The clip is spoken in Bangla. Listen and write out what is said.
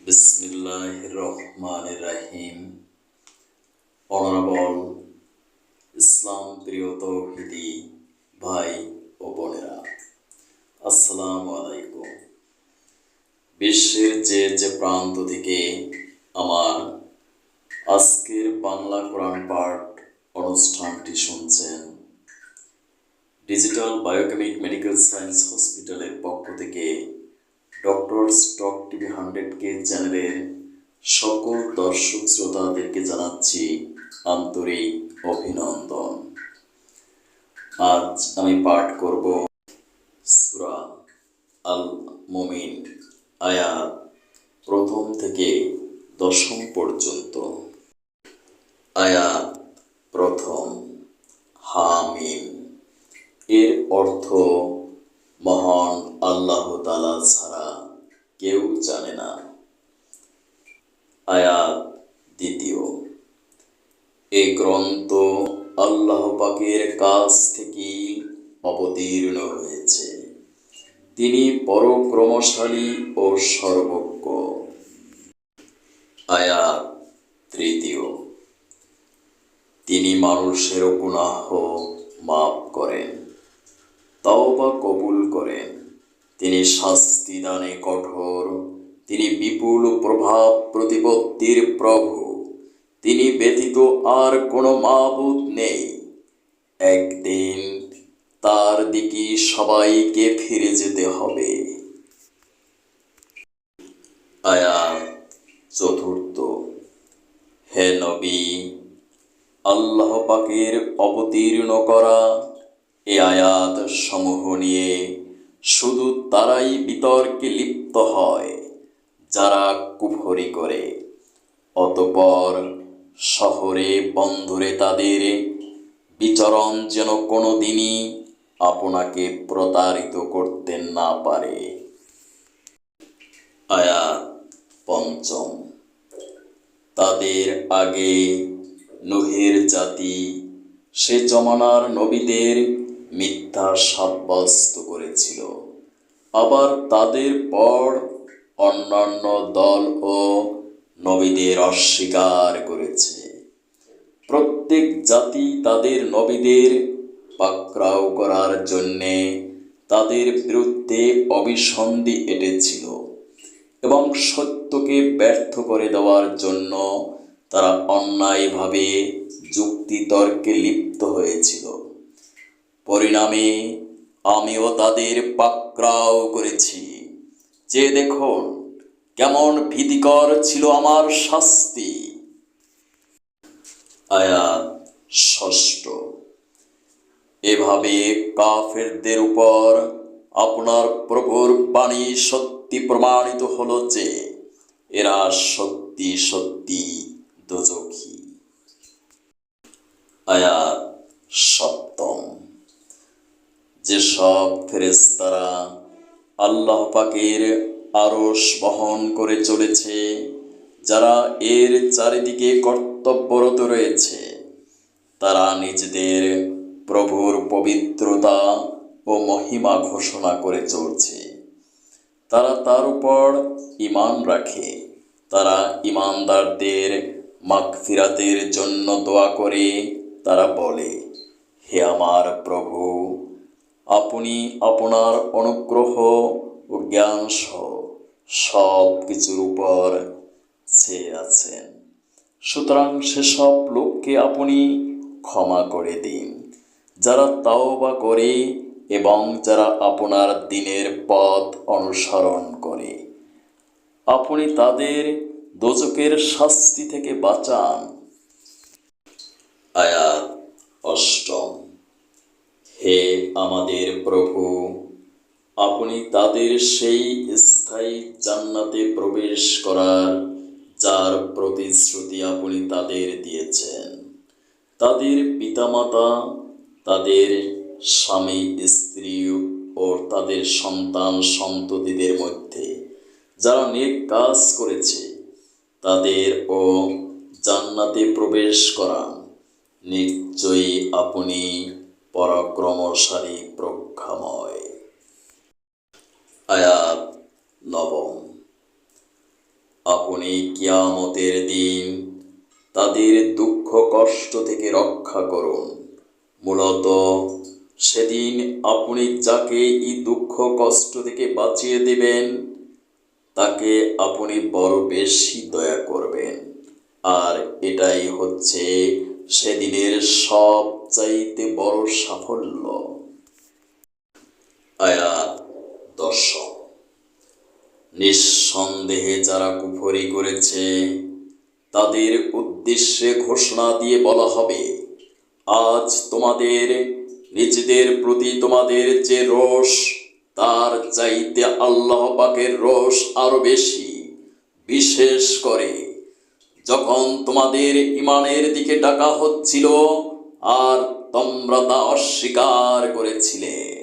বিসমিল্লাহির রহমানির রহিম। অনারেবল ইসলাম প্রিয় তৌহিদি ভাই ও বোনেরা, আসসালামু আলাইকুম। বিশ্বের যে প্রান্ত থেকে আমার আজকের বাংলা কোরআন পাঠ অনুষ্ঠানটি শুনছেন, ডিজিটাল বায়োকেমিক মেডিকেল সায়েন্স হসপিটালের পক্ষ থেকে ডক্টরস টক টিভি 100K চ্যানেলের সকল দর্শক শ্রোতাদেরকে জানাচ্ছি আন্তরিক অভিনন্দন। আজ আমি পাঠ করব সূরা আল মুমিন, আয়াত 1 থেকে 10 পর্যন্ত। আয়াত 1, হামিম। এর অর্থ মহান আল্লাহ তাআলা ছাড়া কেউ জানে না। আয়াত 2, এই গ্রন্থ আল্লাহ পাকের কাছ থেকে অবতীর্ণ হয়েছে, তিনি পরাক্রমশালী ও সর্বজ্ঞ। আয়াত 3, তিনি মানুষের গুনাহ মাফ করেন, তওবা কবুল করেন, তিনি শাস্তি দানে কঠোর, তিনি বিপুল প্রভাব প্রতিপত্তির প্রভু, তিনি ব্যতীত আর কোনো মাবুদ নেই। একদিন তার দিকে সবাইকে ফিরে যেতে হবে। আয়াত 4, হে নবী, আল্লাহ পাকের অবতীর্ণ করা এ আয়াত সমূহ নিয়ে শুধু তারাই বিতর্কে লিপ্ত হয় যারা কুফরি করে, অতঃপর শহরে বন্দরে তাদের বিচরণ যেন কোনো দিনই আপনাকে প্রতারিত করতে না পারে। আয়াত 5, তাদের আগে নূহের জাতি সে জমানার নবীদের মিথ্যা সাব্যস্ত করেছিল, আবার তাদের পর অন্যান্য দলও নবীদের অস্বীকার করেছে। প্রত্যেক জাতি তাদের নবীদের পাকড়াও করার জন্যে তাদের বিরুদ্ধে অভিসন্ধি এঁটেছিল এবং সত্যকে ব্যর্থ করে দেওয়ার জন্য তারা অন্যায়ভাবে যুক্তিতর্কে লিপ্ত হয়েছিল। পরিণামে আমিও তাদের পাকড়াও করেছি, যে দেখুন কেমন ভীতিকর ছিল আমার শাস্তি। আয়াত 6, এভাবে কাফেরদের উপর আপনার প্রভুর বাণী সত্যি প্রমাণিত হলো যে এরা সত্যি সত্যি দোজখী। আয়াত 7, যেসব ফেরেশতারা আল্লাহ পাকের আরশ বহন করে চলেছে, যারা এর চারিদিকে কর্তব্যরত রয়েছে, তারা নিজেদের প্রভুর পবিত্রতা ও মহিমা ঘোষণা করে চলছে। তারা তার উপর ঈমান রাখে, তারা ঈমানদারদের মাগফিরাতের জন্য দোয়া করে। তারা বলে, হে আমার প্রভু, আপনি আপনার অনুগ্রহ ও জ্ঞান সহ সব কিছুর উপর ছেয়ে আছেন, সুতরাং সেসব লোককে আপনি ক্ষমা করে দিন যারা তাওবা করে এবং যারা আপনার দ্বীনের পথ অনুসরণ করে। আপনি তাদের দোজখের শাস্তি থেকে বাঁচান। আয়াত 8, হে আমাদের প্রভু, আপনি তাদের সেই স্থায়ী জান্নাতে প্রবেশ করার যার প্রতিশ্রুতি আপনি তাদের দিয়েছেন, তাদের পিতামাতা, তাদের স্বামী স্ত্রী ও তাদের সন্তান সন্ততিদের মধ্যে যারা নেক কাজ করেছে তাদের ও জান্নাতে প্রবেশ করান। নিশ্চয়ই আপনি পরাক্রমশালী প্রজ্ঞাময়। আয়াত 9, আপনি কিয়ামতের দিন তাদের দুঃখ কষ্ট থেকে রক্ষা করুন। মূলত সেদিন আপনি যাকে এই দুঃখ কষ্ট থেকে বাঁচিয়ে দেবেন তাকে আপনি বড় বেশি দয়া করবেন। আর এটাই হচ্ছে সেদিনের সবচাইতে বড় সাফল্য। আয়াত 10। নিঃসন্দেহে যারা কুফরি করেছে তাদের উদ্দেশ্যে ঘোষণা দিয়ে বলা হবে, আজ তোমাদের নিজেদের প্রতি তোমাদের যে রোষ তার চাইতে আল্লাহ পাকের রোষ আরো বেশি। বিশেষ করে যখন তোমাদের ঈমানের দিকে ডাকা হচ্ছিল আর তোমরা তা অস্বীকার করেছিলে।